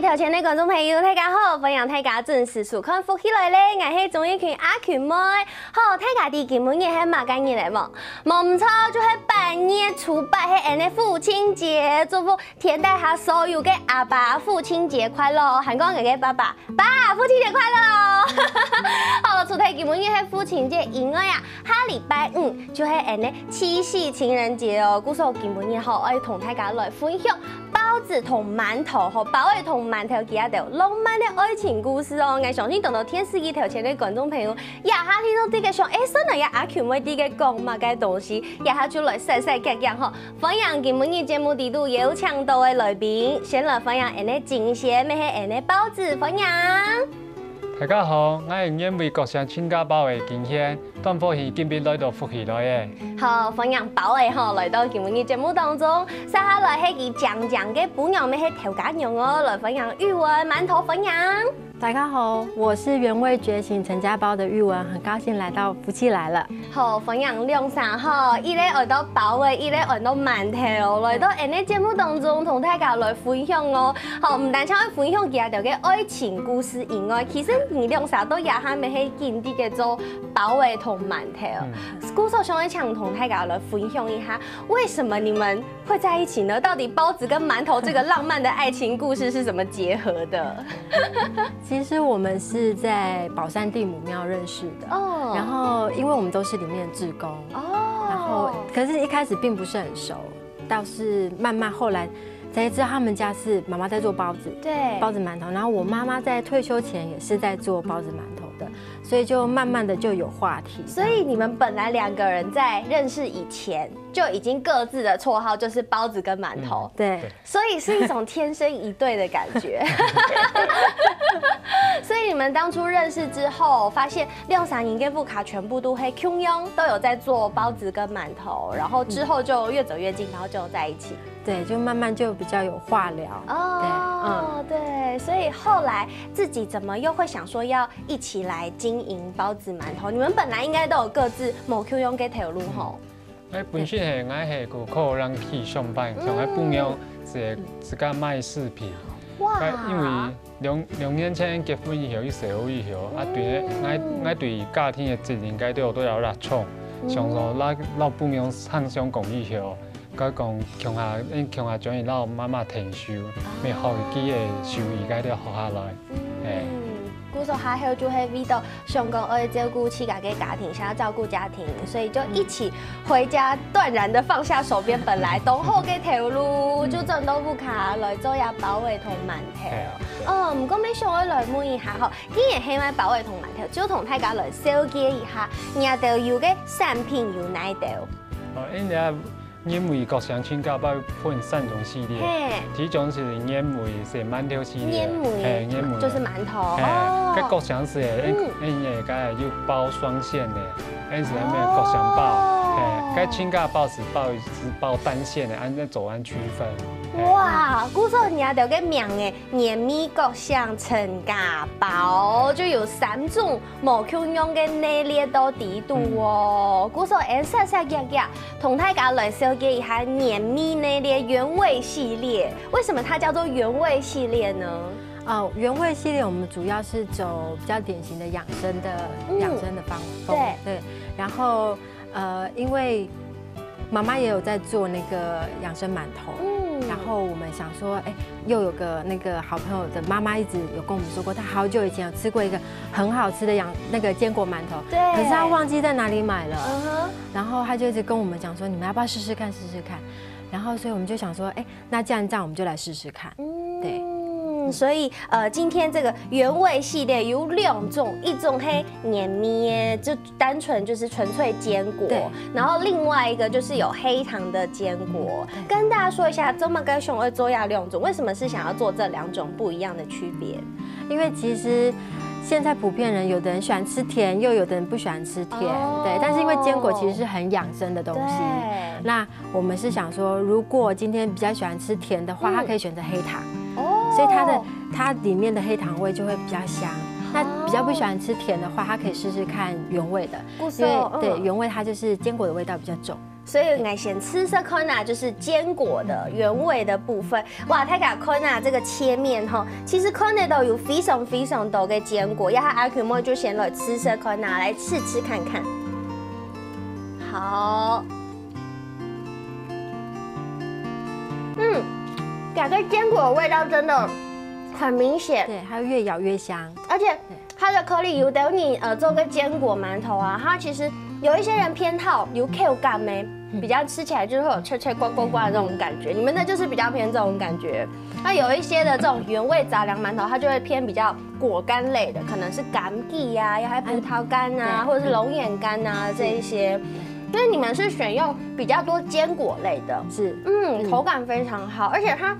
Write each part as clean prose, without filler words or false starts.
头前的观众朋友，大家好，欢迎大家准时收看《福起来咧》，我是钟意群阿群妹。好，大家伫今晡日系嘛干日来无？无错，就是8月初8系父亲节，祝福天底下所有的阿爸父亲节快乐！韩国嘅爸爸，父亲节快乐哦！好，除睇今晡日系父亲节以外啊，下礼拜5就系七夕情人节哦。故说今晡日好，我要同大家来分享。包子同馒头，吼，包子同馒头，其他就浪漫的爱情故事哦。我相信等到电视机头前的观众朋友，也下听到啲嘅想，算来也阿球妹啲嘅讲嘛嘅东西，也下就来细细讲讲吼。欢迎今晡日节目地度有请到的来宾，先来欢迎金贤，咩系包子，欢迎。大家好，我是演为国乡亲家包的金贤，当福喜今日来到福喜来的。好，欢迎包的吼来到今晡日节目当中，接下来係佢講嘅本樣咩係調解用哦，來分享玉文饅頭分享。大家好，我是原味觉醒陈家包的玉文，很高兴来到福气来了。好，分享兩三號，一咧來到包的，一咧來到饅頭，來到節目當中同大家來分享哦。好，唔單止可以分享其他嘅愛情故事以外，其實你兩三都也係咩係經典嘅做包的同饅頭。故事想想同大家來分享一下，為什麼你們會在一起呢？到底包子跟饅頭這個浪漫的愛情故事是怎麼結合的？其实我们是在寶山地母廟認識的，然後因為我們都是裡面的志工，然後可是一開始並不是很熟，倒是慢慢後來才知道他們家是媽媽在做包子，對，包子饅頭，然後我媽媽在退休前也是在做包子饅頭的，所以就慢慢的就有話題。所以你們本來兩個人在認識以前就已經各自的綽號就是包子跟饅頭，對，所以是一種天生一對的感覺。所以你們當初認識之後，發現廖三營跟富卡全部都係 Q 佣，都有在做包子跟饅頭，然後之後就越走越近，然後就在一起。對，就慢慢就比較有話聊。哦，對，所以後來自己怎麼又會想說要一起來經營包子饅頭？你們本來應該都有各自某 Q 佣嘅條路吼。本身係我係個客人去上班，從喺半夜自家賣飾品。哇！因為2年前結婚以後，伊生好以後，對我對家庭嘅責任，該都要來創，像說老半夜唱雙講以後，佢講強下將伊老媽媽停收，咪後期嘅收益該都要學下來，故說還有就係為到上工愛照顧自家嘅家庭，想要照顧家庭，所以就一起回家，斷然的放下手邊本來當好嘅條路，就轉到富卡來做下包子同饅頭。唔過咩想我來問一下吼，既然係買包子同饅頭，就同大家來紹介一下，nhà đều有嘅產品有哪啲？因為國鄉親家包分3種系列，第一種是煙梅是饅頭系列，煙梅就是饅頭。個國鄉是有包雙線的，是國鄉包，個親家包是包單線的，按做按區分。哇，故說人家有個名嘅黏米國鄉陳家包，就有3種無 Q 用嘅內列都底度哦。故說細細夾夾，同大家來紹介一下黏米內列原味系列。為什麼它叫做原味系列呢？原味系列我們主要是走比較典型的養生的方法，對，然後因為媽媽也有在做那個養生饅頭。然後我們想說，又有個那個好朋友的媽媽一直有跟我們說過，她好久以前有吃過一個很好吃的那個堅果饅頭，對，可是她忘記在哪裡買了，然後她就一直跟我們講說，你們要不要試試看，試試看，然後所以我們就想說，那既然這樣，我們就來試試看，對。所以今天這個原味系列有2種，一種係黏米，就單純就是純粹堅果，然後另外一個就是有黑糖的堅果。跟大家說一下，這麼個熊二周亞2種，為什麼是想要做這2種不一樣的區別？因為其现在普遍人有的人喜欢吃甜，又有的人不喜欢吃甜，对。但是因为坚果其实是很养生的东西，那我们是想说，如果今天比较喜欢吃甜的话，它可以选择黑糖，所以它里面的黑糖味就会比较香。那比较不喜欢吃甜的话，它可以试试看原味的，因为对原味它就是坚果的味道比较重。所以我先吃色可娜就是坚果的原味的部分。哇，太甲可娜这个切面哈，其实可娜都有非常多的坚果，要阿 Q 妹就先来吃色可娜来吃看看。好，感觉坚果的味道真的很明显，对，它越咬越香，而且它的颗粒有等你做个坚果馒头啊，它其实有一些人偏好有 Q 感没，比较吃起来就是会有脆脆呱呱呱的这种感觉，你们的就是比较偏这种感觉。那有一些的这种原味杂粮馒头，它就会偏比较果干类的，可能是柑橘呀，还有葡萄干啊，或者是龙眼干啊这一些。所以你们是选用比较多坚果类的，是，口感非常好，而且它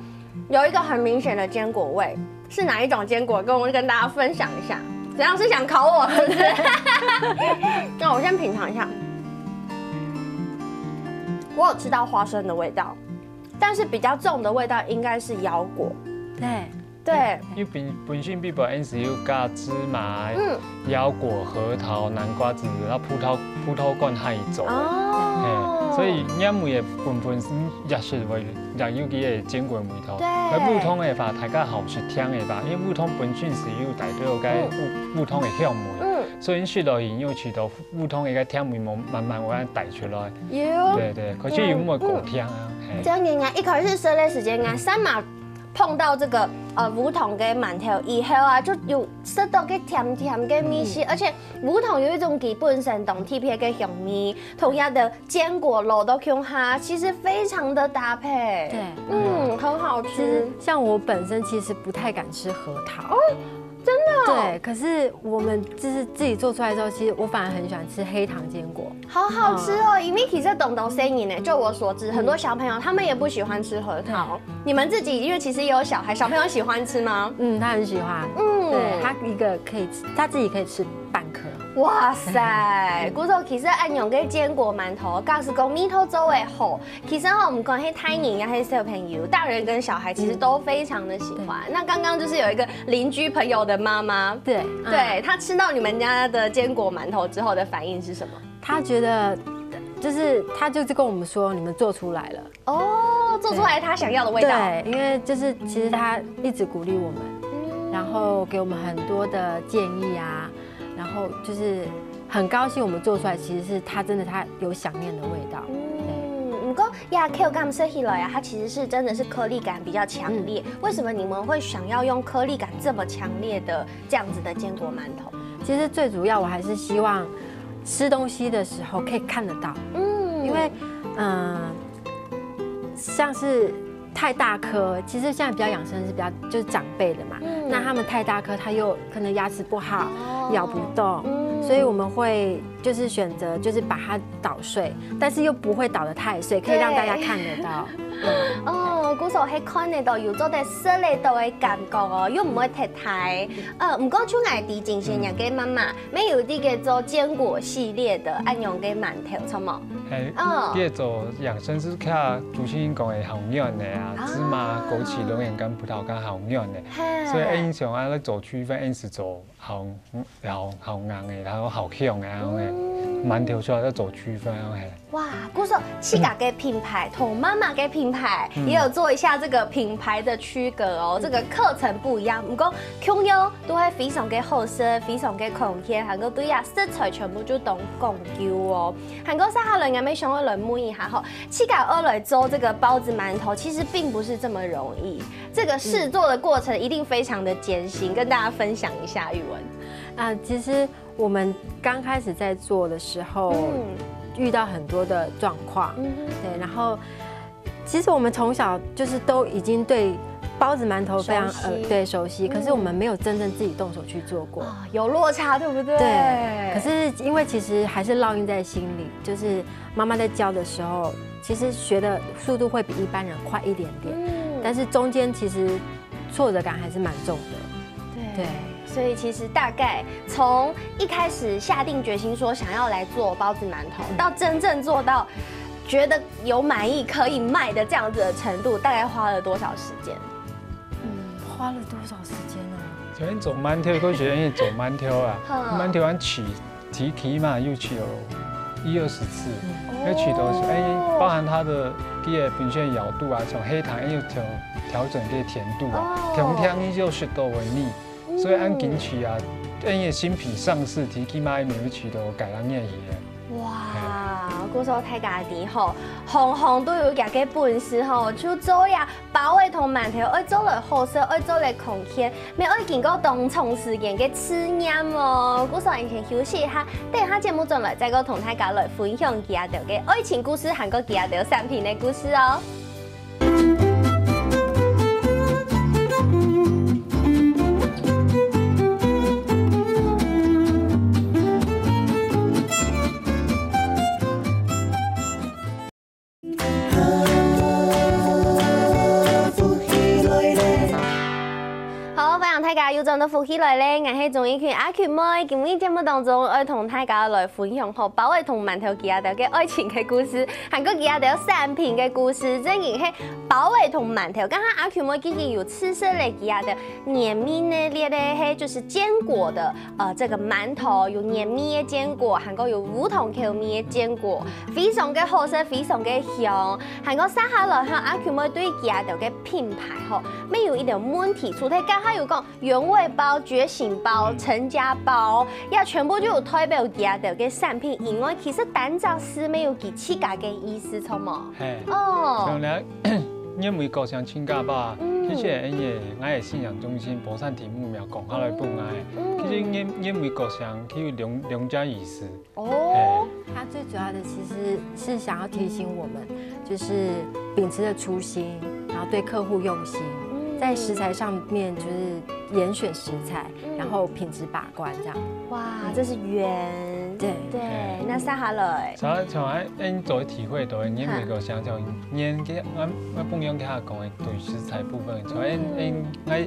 有一个很明显的坚果味，是哪一种坚果？跟大家分享一下。怎样是想考我是不是？那我先品尝一下，我有吃到花生的味道，但是比较重的味道应该是腰果。对，因为本身比本是有加芝麻、腰果、核桃、南瓜子，然后葡萄干海做。所以因为本身也是为也有佢嘅坚果味道。而烏湯嘅話，大家好是聽嘅吧，因為烏湯本身是有帶到嘅烏湯嘅香味，所以食落去有吃到烏湯嘅香味慢慢會帶出來。對，可是有冇夠香啊？這樣嘅一開始食嘅時間啊，三馬碰到這個梧桐嘅饅頭以後啊，就有食到嘅甜嘅味道，而且梧桐有一種基本上同特別嘅香味，同樣的堅果落到胸下，其實非常的搭配。對，很好吃。像我本身其實不太敢吃核桃。真的对，可是我们就是自己做出来之后，其实我反而很喜欢吃黑糖坚果，好好吃哦。因为其实懂生意呢，就我所知，很多小朋友他们也不喜欢吃核桃。你们自己因为其实也有小孩，小朋友喜欢吃吗？他很喜欢。对，他一个可以吃，他自己可以吃半颗。哇塞，古早其實按用嘅堅果饅頭，假使講米頭做嘅好，其實我們講係太年呀，係小朋友，大人跟小孩其實都非常的喜歡。那剛剛就是有一個鄰居朋友的媽媽，對，她吃到你們家的堅果饅頭之後的反應是什麼？她覺得，她就是跟我們說，你們做出來了。哦，做出來她想要的味道。對，因為就是其實她一直鼓勵我們，然後給我們很多的建議啊。然后就是很高兴我们做出来，其实是它真的它有想念的味道。不过呀 Q 感吃起来呀，它其实是真的是颗粒感比较强烈。为什么你们会想要用颗粒感这么强烈的这样子的坚果馒头？其实最主要我还是希望吃东西的时候可以看得到，因为像是太大颗，其实现在比较养生是比较就是长辈的嘛，那他们太大颗，他又可能牙齿不好，咬不动，所以我们会就是选择就是把它捣碎，但是又不会捣得太碎，可以让大家看得到。古時候喺看得到有做啲色嚟到嘅感覺哦，又唔會太唔過出嚟啲正先人嘅媽媽，沒有啲嘅做堅果系列的按用嘅饅頭，錯冇？啲做養生是靠主持人講嘅紅潤嘅啊，芝麻、枸杞、龍眼乾、葡萄乾紅潤嘅，所以英常啊咧做區分，是做紅硬嘅，然後好香嘅咁嘅饅頭出來咧做區分咁係。哇，古時候自家嘅品牌同媽媽嘅品牌也有做一下這個品牌的區隔哦，這個課程不一樣，不過享有都係非常嘅好食，非常嘅空間，韓國對呀食材全部都懂講究哦。韓國下來沒想要來摸一下吼，自家二來做這個包子饅頭，其實並不是這麼容易，這個試做的過程一定非常的艱辛，跟大家分享一下。玉文其實我們剛開始在做的時候，遇到很多的狀況，對，然後其實我們從小就是都已經對包子饅頭非常對熟悉，可是我們沒有真正自己動手去做過，有落差，對不對？對。可是因為其實還是烙印在心裡，就是媽媽在教的時候，其實學的速度會比一般人快一點點，但是中間其實挫折感還是蠻重的，對。所以其实大概从一开始下定决心说想要来做包子馒头，到真正做到觉得有满意可以卖的这样子的程度，大概花了多少时间？花了多少时间呢？像你做馒头，我觉得做馒头啊，馒头俺提起嘛，又去了1、20次，要取都是包含它的第二本身咬度啊，从黑糖又调整这甜度啊，甜又10度为腻，所以按紧取啊，按新品上市提起嘛，没有取到改良业嘢。哇，古时候太家己吼，行都有家己本事吼，就做呀包的同馒头，爱做来好食，爱做来空天，没爱经过长长时间嘅试验哦。古时候先休息一下，等下节目转来再个同大家来分享其他嘅爱情故事，还有其他的产品的故事哦。大家又真到福起来咧，我係综艺圈阿權妹。今日節目當中，我同大家來分享好包圍同饅頭其他嘅愛情嘅故事，還有其他嘅產品嘅故事。正然係包圍同饅頭，剛剛阿權妹已經有吃色咧其他的黏米呢，列咧係就是堅果的這個饅頭有黏米嘅堅果，還有無糖口味嘅堅果，非常嘅好食，非常嘅香。還有接下來向阿權妹對其他嘅品牌吼，沒有一點問題，除咗剛剛有講。原味包、覺醒包、成家包，呀，全部就有代表其他的產品以外，其實單隻是沒有幾起價嘅意思，錯冇？哦。像咧，因為個上親家包，其實我嘅信仰中心博善題目苗講下來不愛，其實因為個上佢有兩家意思。哦。它最主要的其實是想要提醒我們，就是秉持着初心，然後對客戶用心。在食材上面就是嚴選食材，然後品質把關這樣。哇，這是原對，那接下來，像俺做體會到，你每個想像你嘅我本樣嘅下講嘅對食材部分，像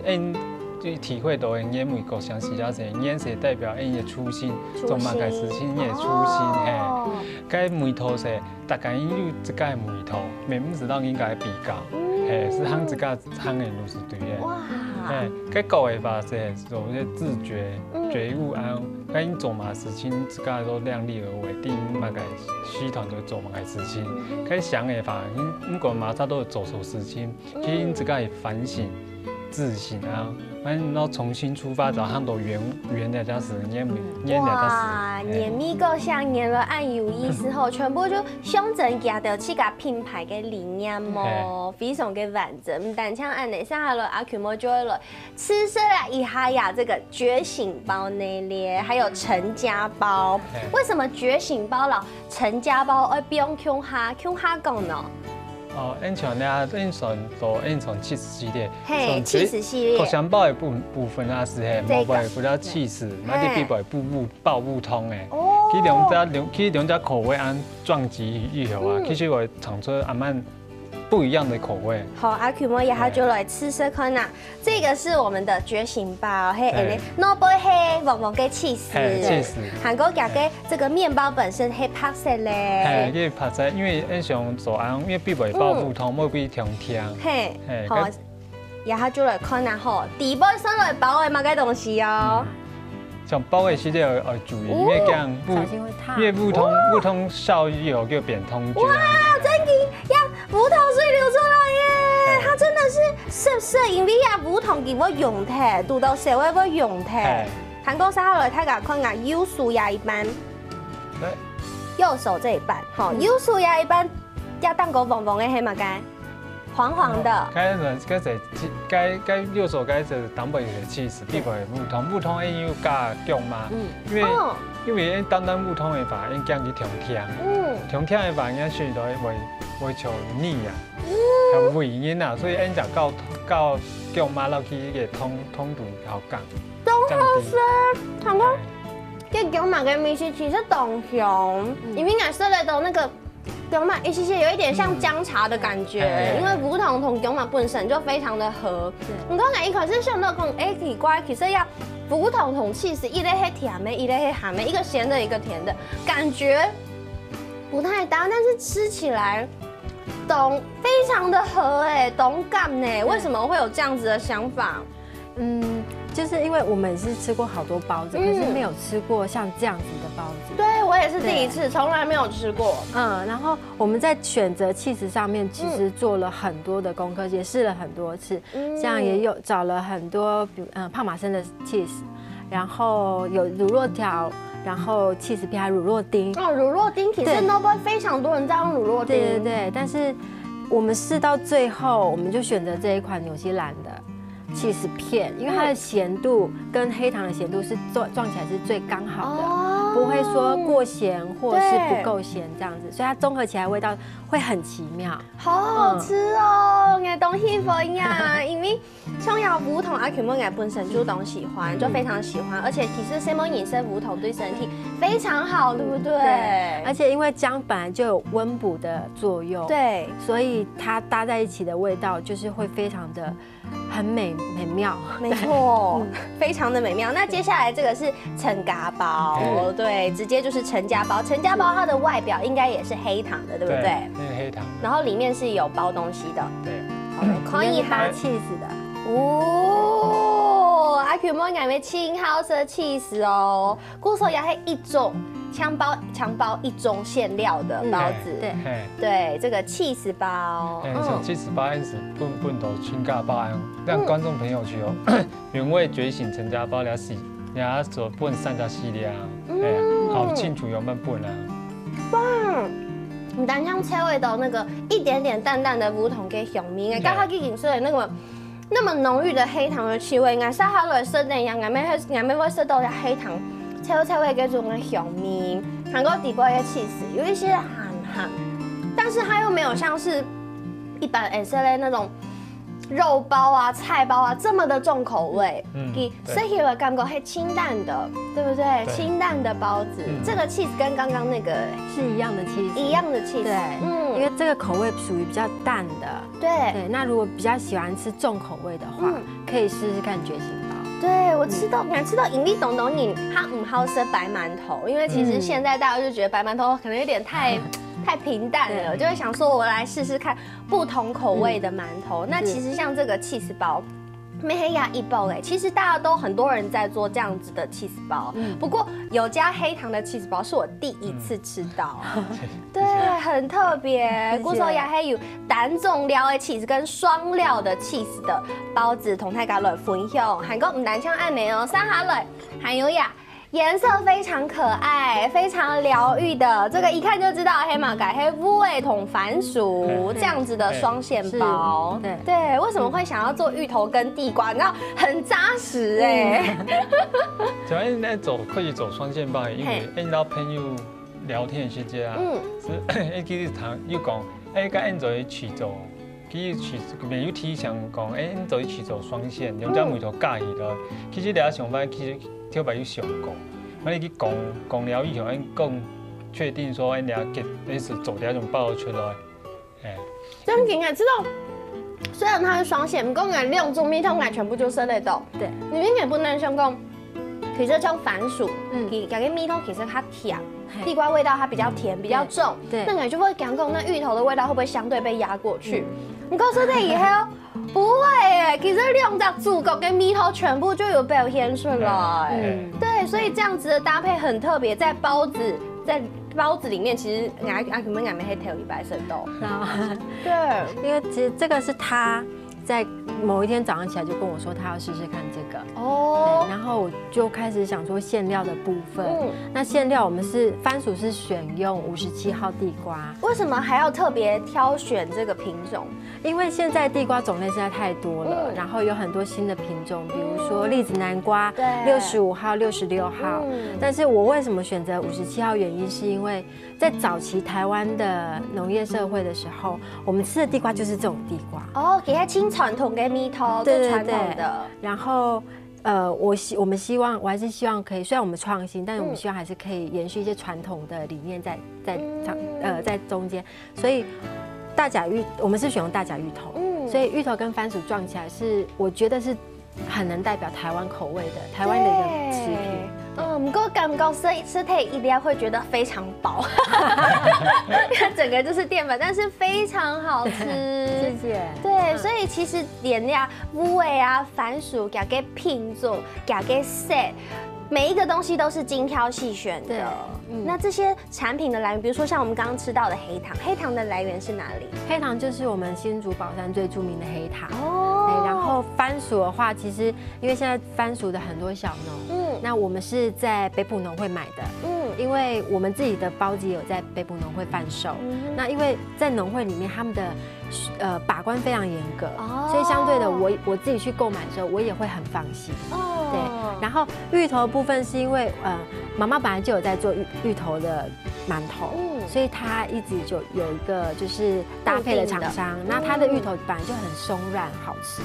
俺就體會到，你每個想食家些，你是代表你嘅初心，做嘛嘅事情，你嘅初心嘿。該梅頭是大概有這個梅頭，並不是讓應該比較。是行自家行的路是對的。哇！該搞的法是有些自覺悟啊，該你做嘛事情自家都量力而為，第一嘛該集團隊做嘛該事情，該想的法，你個嘛他都做錯事情，其實你自家會反省自省啊，然後重新出發，找很多原來家事，哇，黏米個像黏了按有意思後，全部就象徵家的這個品牌嘅理念麼，非常嘅完整。唔但像按你下下來阿權妹就會來吃色啦一下呀，這個覺醒包那列，還有成家包。為什麼覺醒包啦、成家包而不用胸哈講呢？哦，按像咧，按從起司系列，嘿，起司系列，口香包的部分啊是嘿，毛包比較起司，那啲必包爆不通誒。佢兩家口味按撞擊以後啊，其實會產出阿蠻不一樣的口味。好，阿權妹一下就來吃色看啦。這個是我們的覺醒包，嘿，內部係黃黃嘅起司，韓國家嘅這個麵包本身係白色咧。係，佢白色，因為按上做安，因為必袂爆不通，冇比甜甜。嘿，好，一下就來看啦吼，第一步上來包嘅乜嘅東西哦。像包嘅時候要注意，因為這樣不通效以後叫變通菌。哇，真嘅呀，無糖水流出來耶！它真的是攝因為呀無糖給我用嘅，讀到社會我用嘅。韓國下來睇下看下右手呀一半，右手這一半，好，右手呀一半，要當個黃黃嘅係乜嘅？黃黃的。該右手該就當背嘅起司，必會不通因要加薑嘛，因為單無通嘅話，因加啲甜嘅話，因選到會像膩啊，係味煙啊，所以因就較薑嘛落去嘅通度較降。都好食，韓國嘅薑嘛嘅味道其實當香，因為我食得到那個。薑嘛，其實有一點像薑茶的感覺，因為無糖同薑嘛本身就非常的合。唔講我一開始想到講，奇怪，其實要胡同同气死，一类黑甜的，一类黑咸的，一个咸的，一个甜的，感觉不太搭，但是吃起来非常的合懂感呢。为什么会有这样子的想法？就是因为我们也是吃过好多包子，可是没有吃过像这样子的包子。对，我也是第一次，从来没有吃过。然后我们在选择起司上面，其实做了很多的功课，也试了很多次，像也有找了很多，帕玛森的起司，然后有乳酪条。然后起司片还乳酪丁乳酪丁其实 Noble 非常多人在用乳酪丁，对，但是我们试到最后，我们就选择这一款纽西兰的起司片，因为它的咸度跟黑糖的咸度是撞起来是最刚好的，不会说过咸或是不够咸这样子，所以它综合起来味道会很奇妙，好好吃哦！我东西不一样，因为葱油胡同阿 Q 们也本身就都喜欢，就非常喜欢，而且其实什么饮食胡同对身体非常好，对不对？对，而且因为姜本来就有温补的作用，对，所以它搭在一起的味道就是会非常的很美妙，没错，非常的美妙。那接下来这个是陈家包，对，直接就是陈家包。陈家包它的外表应该也是黑糖的，对不对？那是黑糖。然后里面是有包东西的，对，好嘞，可以包起司的。哦，阿 Q 们讲的青好色起司哦，故说也是一种枪包一种馅料的包子，对，这个起司包，像起司包是本土全家包样，让观众朋友去哦，原味觉醒陈家包了是，也做本3家系列啊，好清楚有慢本啊，棒！唔单像切味到那个一点点淡淡的不同给香味，刚刚已经说的那么浓郁的黑糖的气味，俺撒下来色那样，俺们会色到黑糖切味给种的香味，韩国底部的起司有一些寒，但是它又没有像是一般色类那种肉包啊、菜包啊这么的重口味，所以我感觉是清淡的，对不对？清淡的包子，这个起司跟刚刚那个是一样的起司，一样的起司，对，因为这个口味属于比较淡的，对。那如果比较喜欢吃重口味的话，可以试试看觉醒包。对，我吃到引力懂你，它唔好吃白馒头，因为其实现在大家就觉得白馒头可能有点太平淡了，就会想说我来试试看不同口味的馒头。那其实像这个起司包，没黑牙一包其实大家都很多人在做这样子的起司包，不过有加黑糖的起司包是我第一次吃到，对，很特别。故说也还有单种料的起司跟双料的起司的包子，同大家来分享。韩国唔单像按呢哦，三下来还有呀。颜色非常可爱，非常疗愈的，这个一看就知道黑马改黑乌味同番薯这样子的双馅包。对，为什么会想要做芋头跟地瓜？你知道很扎实主要那可以走双馅包，因为遇到朋友聊天的时间啊，是其实又讲，甲按做去做。其实没有提倡讲，你做去做双线，用只芋头夹起来。其实你要想法，其实跳白有想过，你去讲了以后，讲确定说，你是做这种包出来，真紧也知道。虽然它是双线，不过俺两种米通俺全部就生得到。对，你们也不能想讲，其实像番薯，感觉米通其实它甜。地瓜味道它比较甜，比较重，那你就会讲讲那芋头的味道会不会相对被压过去？你告诉他以后不会耶，其实两只主角跟米头全部就有表现出来。对，所以这样子的搭配很特别，在包子里面，其实俺们没黑调100色豆。对，因为其实这个是他在某一天早上起来就跟我说，他要试试看这个哦，然后我就开始想说馅料的部分。那馅料我们是番薯是选用57号地瓜，为什么还要特别挑选这个品种？因为现在地瓜种类实在太多了，然后有很多新的品种，比如说栗子南瓜，65号、66号。但是我为什么选择57号？原因是因为在早期台湾的农业社会的时候，我们吃的地瓜就是这种地瓜哦，给它清传统给米头，最传统的。然后我还是希望可以，虽然我们创新，但是我们希望还是可以延续一些传统的理念在中间。所以大甲芋我们是选用大甲芋头，所以芋头跟番薯撞起来是我觉得是很能代表台湾口味的台湾的一个食品。不过感觉吃体一定会觉得非常饱，整个就是淀粉，但是非常好吃。谢谢。对，所以其实连呀乌味啊、番薯、加给品种、加给 set。每一个东西都是精挑细选的。那这些产品的来源，比如说像我们刚刚吃到的黑糖，黑糖的来源是哪里？黑糖就是我们新竹宝山最著名的黑糖。哦。然后番薯的话，其实因为现在番薯的很多小农，那我们是在北埔农会买的。因为我们自己的包子有在北埔农会贩售。那因为在农会里面，他们的把关非常严格，所以相对的，我自己去购买的时候，我也会很放心。对。然后芋头的部分是因为妈妈本来就有在做芋头的馒头，所以她一直就有一个就是搭配的厂商，那她的芋头本来就很松软好吃，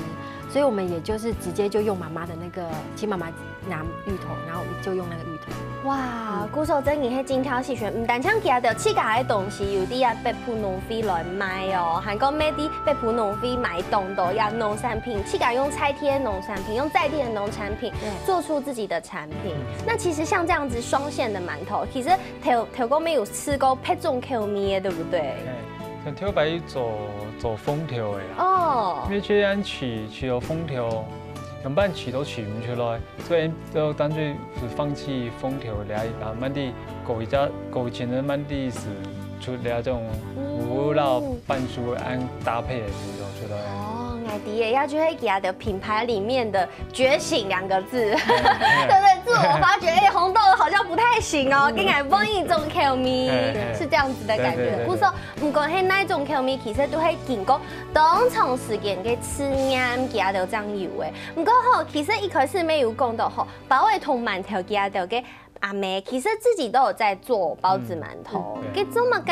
所以我们也就是直接就用妈妈的那个，请妈妈拿芋头，然后我们就用那个芋头。哇，古手真係精挑細選，唔但搶其他的世界嘅東西，有啲啊北埔農飛來賣哦，韓國咩啲北埔農飛買東道呀農產品，世界用在地的農產品，用在地的農產品做出自己的產品。那其實像這樣子雙線的饅頭，其實頭哥沒有吃過配種口味的，對不對？像頭擺做封條嘅啦。哦。因為這樣取到封條。根本取都取唔出來，所以就乾脆是放棄封條嚟啊，慢啲狗前的慢啲是出嚟這種無腦半熟按搭配的這種出來。哦，愛迪也要就會給它的品牌裡面的覺醒2個字，對不對？自我發覺，紅豆好像不太行哦，跟愛幫一種口味，是這樣子的感覺。不過唔管係哪一種口味，其實都係經過當長時間嘅試驗，給它就這樣有誒。不過吼，其實一開始沒有講到吼，包圍同饅頭給它就嘅。阿妹其實自己都有在做包子饅頭，給這麼個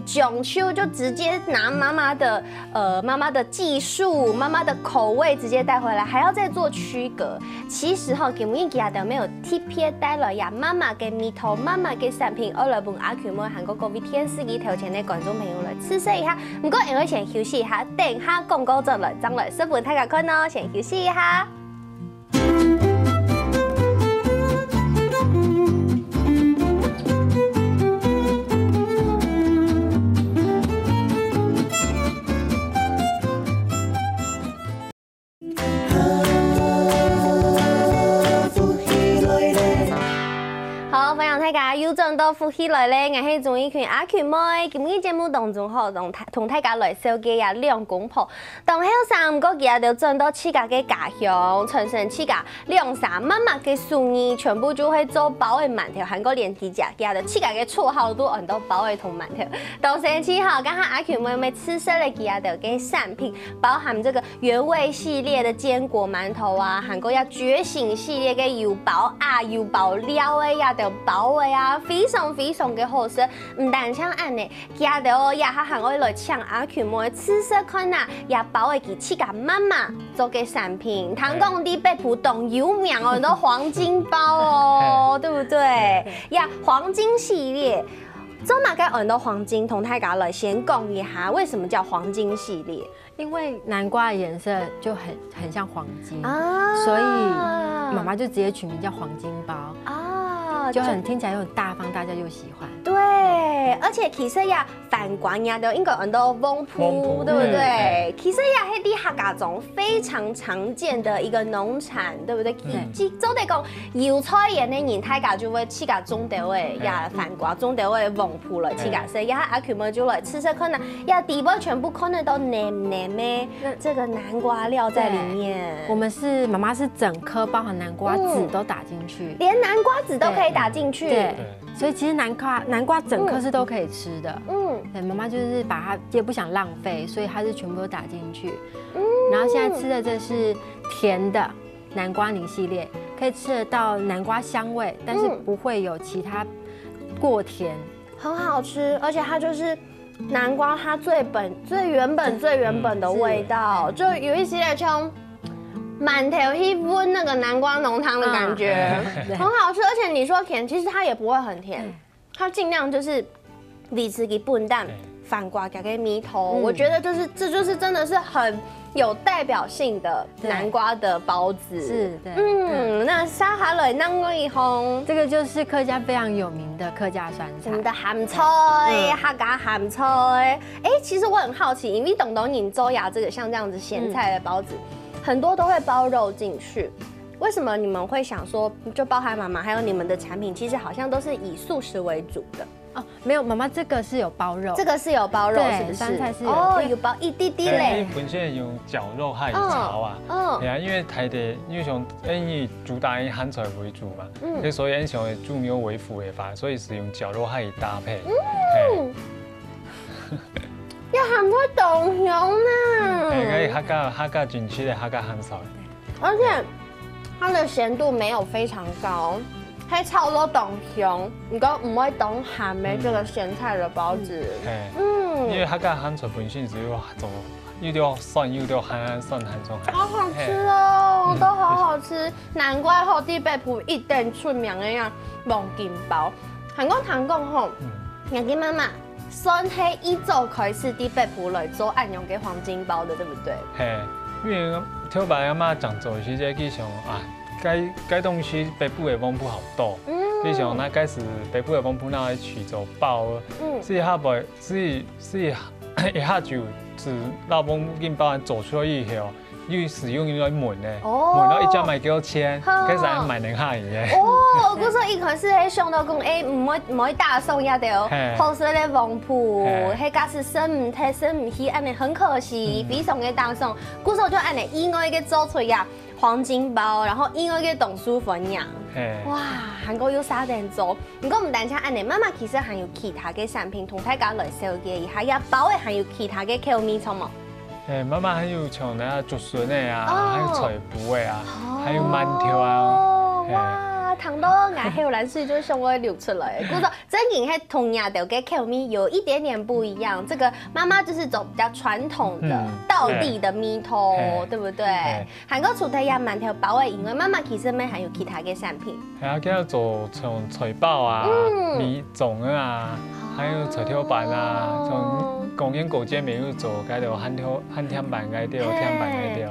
講究，就直接拿媽媽的技術、媽媽的口味直接帶回來，還要再做區隔。其實哈，今日佢哋沒有特別帶來呀媽媽嘅米頭、媽媽嘅產品，我來幫阿權妹韓國各位電視機頭前的觀眾朋友來試食一下。不過我先休息一下，等下廣告再來，將來師傅大家看哦，先休息一下。大家有陣到福起來咧，我係鍾意群阿權妹。今日節目當中吼，同大家來紹介下兩公婆。當後3個月就轉到自家嘅家鄉，傳承自家2、3媽媽嘅孫兒，全部就會做包嘅饅頭，韓國連體家嘅自家嘅綽號都按到包嘅同饅頭。到星期號，剛剛阿權妹咪吃食了佢的嘅產品，包含這個原味系列的堅果饅頭啊，韓國要覺醒系列嘅油包啊、油包料嘅呀的包。非常嘅好食，唔但像安尼，今日我也行我來搶阿權妹吃食看啊，也包嘅佢自家媽媽做嘅產品，香港啲北埔東有名哦，都黃金包哦，對不對？呀，黃金系列，做乜嘅按到黃金？同大家來先講一下，為什麼叫黃金系列？因為南瓜的顏色就很像黃金啊，所以媽媽就直接取名叫黃金包啊，就很聽起來又很大方，大家又喜歡。對，而且其實呀，反光呀都應該很多旺鋪，對不對？其實呀，係啲客家種非常常見的一個農產，對不對？總得講，油菜園的人大家就會自家種到嘅呀，反光種到嘅旺鋪來自家食，呀阿權妹就來吃食看啊，呀底部全部看得到黏黏的這個南瓜料在裡面。我們是媽媽是整顆包含南瓜籽都打進去，連南瓜籽都可以打進去。對，所以其實南瓜整顆是都可以吃的。對，媽媽就是把它也不想浪費，所以它是全部都打進去。然後現在吃的這是甜的南瓜泥系列，可以吃得到南瓜香味，但是不會有其他過甜，很好吃，而且它就是南瓜它最原本的味道，就有一些像滿頭去溫那個南瓜濃湯的感覺，很好吃。而且你說甜，其實它也不會很甜，它盡量就是維持一笨蛋反瓜加個米頭，我覺得這就是真的是很有代表性的南瓜的包子。是，对。那沙哈雷南瓜一红，这个就是客家非常有名的客家酸菜。我们的咸菜，客家咸菜。哎，其实我很好奇，因为懂你周牙这个像这样子咸菜的包子，很多都会包肉进去。为什么你们会想说，就包含妈妈还有你们的产品，其实好像都是以素食为主的？哦，没有，妈妈这个是有包肉，这个是有包肉，是不是？酸菜是有包一滴滴嘞。本身用绞肉还有炒啊，对啊，因为台的因为像以主打以咸菜为主嘛，所以像主牛为辅的法，所以是用绞肉还搭配。要很多懂熊呢。客家进去的客家咸菜，而且它的咸度没有非常高。还炒到懂香，唔过唔会懂咸的这个咸菜的包子。因为客家咸菜本身是有做，又要酸又要咸，酸咸中咸。好好吃哦，都好好吃。难怪后地北埔一定出名的样黄金包。韩国谈讲吼，杨金妈妈酸黑一早开始地北埔来做按用给黄金包的，对不对？嘿，因为挑白阿妈讲做时节去想啊。该东西北部的网铺好多，你像那开始北部的网铺那去做包，是下不是一下就是老网金包做出来以后，又使用那门呢，门到一家买几多钱，开始买能下嘢。哦，我说一开始喺想到讲，唔可以大送一条好色的网铺，迄假是生唔睇生唔起，安尼很可惜，比送嘅大送，故说就安尼意外嘅做出呀。黄金包，然后因为个董书粉样，哇，韩国有啥点做？不过唔单止安尼，妈妈其实还有其他嘅产品同大家来小介一下，也包的还有其他嘅口味，错冇？妈妈还有像那竹笋的啊，还有菜脯的啊，还有馒头啊，哇，糖多爱黑蓝水就向我流出来。故说真正系同样的嘅口味有一点点不一样。这个妈妈就是走比较传统的道地的米头，对不对？韩国除了也馒头包的，因为妈妈其实没还有其他嘅产品。还有叫做像菜包啊、米粽啊，还有菜条板啊，像公园果街没有做，该条汉天板该条，天板该条，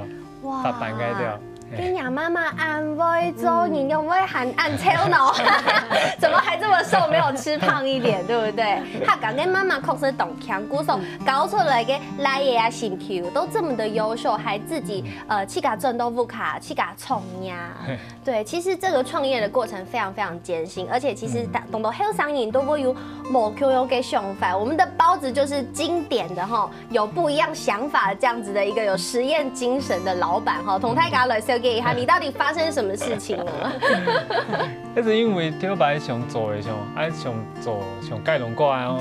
发板该条。跟杨妈妈安慰做，你有没有喊按超呢？怎么还这么瘦，没有吃胖一点，对不对？他讲跟妈妈确实懂强鼓手搞出来的来也啊新 Q 都这么的优秀，还自己去给赚豆腐卡，去给创呀。对，其实这个创业的过程非常非常艰辛，而且其实懂得后商人都会有某 Q 有给想法。我们的包子就是经典的哈，有不一样想法这样子的一个有实验精神的老板哈，同泰家来小给一下，你到底发生什么事情呢？那是因为挑白想做的想做盖龙果啊，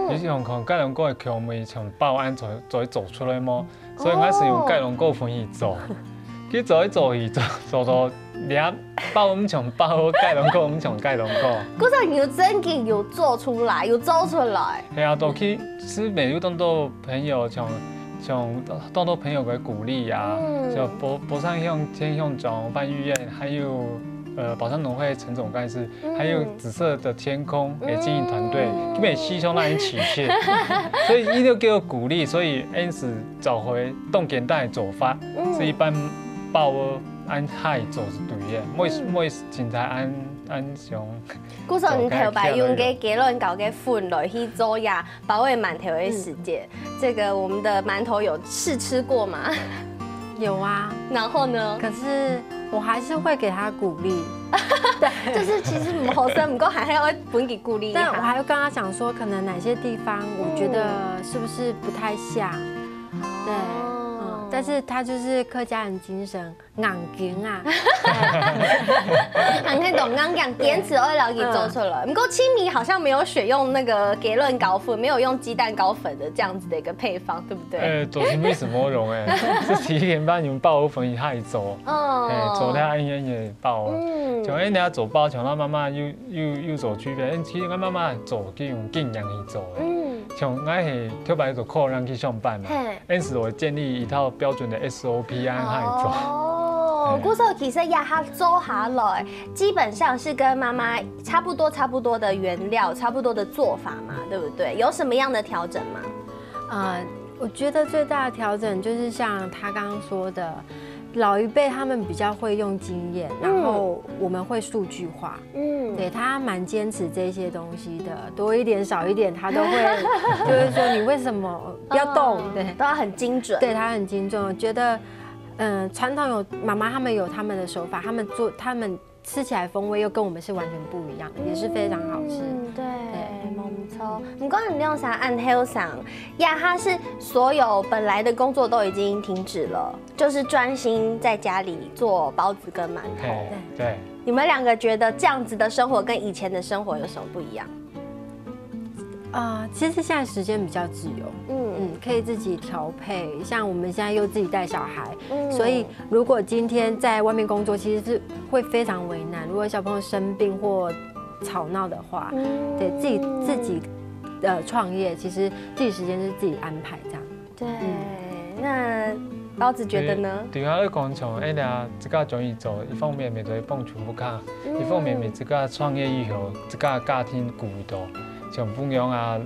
你是想看盖龙果的口味像包安做出来么？所以我是用盖龙果粉去做。去做到连包唔像包，盖龙果唔像盖龙果。嗰陣要真嘅要做出來，要做出來。係啊，都去是每日當到朋友像當到朋友嘅鼓勵啊，像博上天向長范玉燕，還有寶山農會陳總幹事，還有紫色的天空嘅經營團隊，基本吸收那一起切，所以一路給我鼓勵，所以因此找回動簡單嘅做法，是一般。包按海做是對嘅，每前台按上。古時候你頭擺用嘅幾輪搞嘅粉來去做呀，保衛饅頭的世界。這個我們的饅頭有試吃過嗎？有啊。然後呢？可是我還是會給他鼓勵。對，就是其實唔好生，唔過還會本給鼓勵。但我還會跟他講說，可能哪些地方我覺得是不是不太像，對。但是他就是客家人精神，硬頸啊，很懂硬頸，堅持二老給做出來。不過青米好像沒有選用那個給潤糕粉，沒有用雞蛋糕粉的這樣子的一個配方，對不對？做青米什麼用是提前把你們包粉一下做，做了按也包。像人家做包，像咱媽媽又做區別，其實咱媽媽做佢用勁量去做的。像我是挑白做客人去上班嘛，因此我建立一套標準的 SOP 按下做。哦，嗰時候其實也下做下來，基本上是跟媽媽差不多的原料，差不多的做法嘛，對不對？有什麼樣的調整嗎？我觉得最大的调整就是像他刚刚说的，老一辈他们比较会用经验，然后我们会数据化。对他蛮坚持这些东西的，多一点少一点他都会，就是说你为什么不要动？对，都要很精准。对他很精准，我觉得，传统有妈妈他们有他们的手法，他们吃起来风味又跟我们是完全不一样的，也是非常好吃。对，没错。不过你用啥按 Hill 上呀？他是所有本来的工作都已经停止了，就是专心在家里做包子跟馒头。对。你们两个觉得这样子的生活跟以前的生活有什么不一样？其实现在时间比较自由，可以自己调配。像我们现在又自己带小孩，所以如果今天在外面工作，其实是会非常为难。如果小朋友生病或吵闹的话，对自己创业，其实自己时间是自己安排这样。对，那包子觉得呢？对啊，你讲像哎呀，这个容易做，一方面咪做蹦出不卡，一方面咪这个创业以后，这个家庭顾到。像凤阳啊，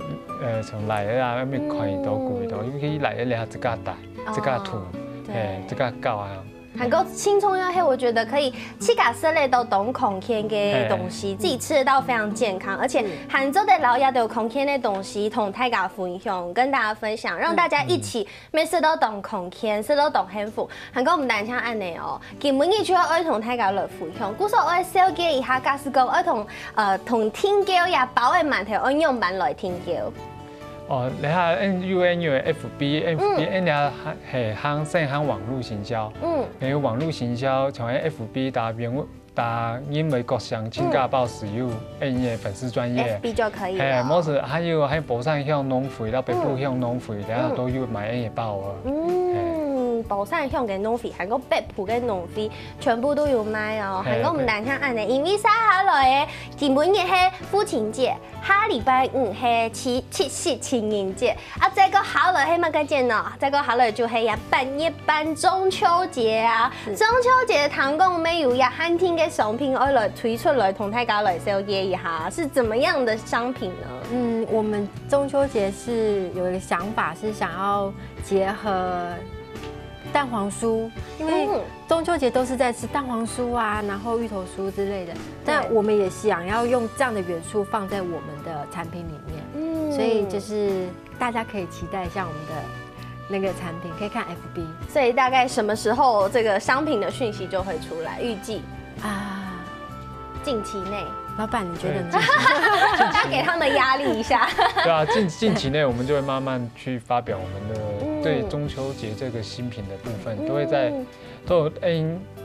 像来的啊，咩看到贵到，尤其来的咧，这个大，这个土，这个高啊。韩国轻松要黑，我觉得可以吃咖色类都懂空天的东西，自己吃得到非常健康，而且杭州的老鸭都有空天的东西，同大家分享，跟大家分享，让大家一起每次都懂空天，吃都懂幸福。韩国唔单像安尼哦，今每日就要爱同大家来分享，故说爱小姐一下，假使讲爱同聽叫也包的饅頭，愛用版來聽叫。你下 NUNU 的 FB 人家係行網絡行銷，有網絡行銷，像喺 FB 打因為各項請家報使用因嘅粉絲專業 ，FB 就可以了。冇事，還有寶山鄉農會，到北部鄉農會，然後都有買因嘅報啊。寶山鄉嘅農會，韓國北部嘅農會全部都有賣哦。韓國唔單像安尼，因為啥下來嘅，基本嘅係父親節，下禮拜五係七夕情人節，再個下來係乜嘅節呢？再個下來就係辦中秋節啊！中秋節唐宮沒有呀，韓廳嘅商品愛來推出來同大家來紹介一下，是怎麼樣的商品呢？我們中秋節是有一個想法，是想要結合蛋黃酥，因為中秋節都是在吃蛋黃酥啊，然後芋頭酥之類的，但我們也想要用這樣的元素放在我們的產品裡面，所以就是大家可以期待一下我們的那個產品，可以看 FB。所以大概什麼時候這個商品的訊息就會出來？預計近期內。老闆，你覺得呢？要給他們壓力一下。對啊，近期內我們就會慢慢去發表我們的對中秋節這個新品的部分，都有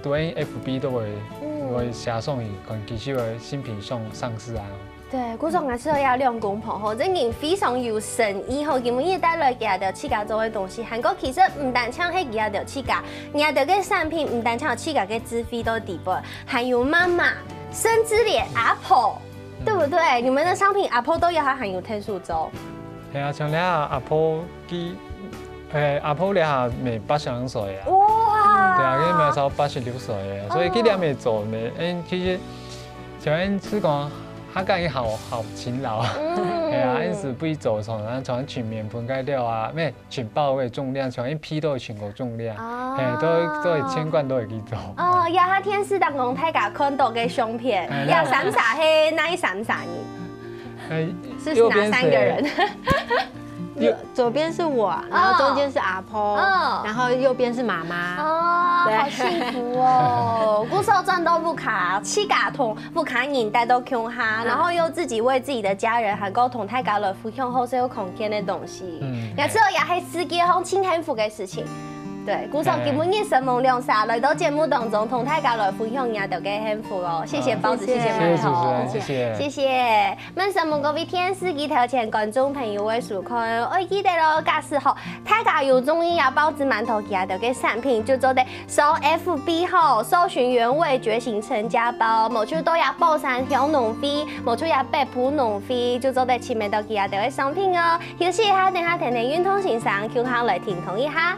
FB 都會寫送一款其實的新品上市啊。對，嗰種係適合要亮公婆吼，真係非常有誠意吼，因為伊帶來嘅就自家做嘅東西，韓國其實唔單唱係嘅就自家，而到嘅產品唔單唱有自家嘅資費都底部，還有媽媽。甚至連 Apple， 對不對？你們的商品 Apple 都要它含有特殊州。係啊，像你下 Apple Apple 你下咪82歲啊。哇！對啊，佢咪收86歲嘅，所以佢哋咪做咪其實像是講，他講好勤勞。係啊，是不一做從，然後從全面盤解掉啊，咩全包嘅重量，從一批都係全國重量，都係千貫都會去做。呀，他天師當中大家看到嘅相片，呀，三傻係哪三傻人？是哪三個人？左邊是我，然後中間是阿婆，然後右邊是媽媽。好幸福哦！古時候賺到不卡，自家同不卡人帶到鄉下，然後又自己為自己的家人，還夠同大家來分享好少有空間的東西。有時候也係自己好輕幸福嘅事情。對，古時候基本嘅生夢亮灑，來到節目當中同大家來分享也都幾幸福哦。謝謝包子，謝謝饅頭，謝謝。問什麼各位天司機頭前觀眾朋友嘅收看，我記得咯，假使吼大家有中意呀包子饅頭嘅都嘅產品，就做得搜 FB 吼，搜尋原味覺醒陳家包，無處都有寶山鄉農會，無處有北埔農會，就做得前面都嘅都嘅商品哦。休息一下，等下聽聽運動欣賞，向下來聽同一下。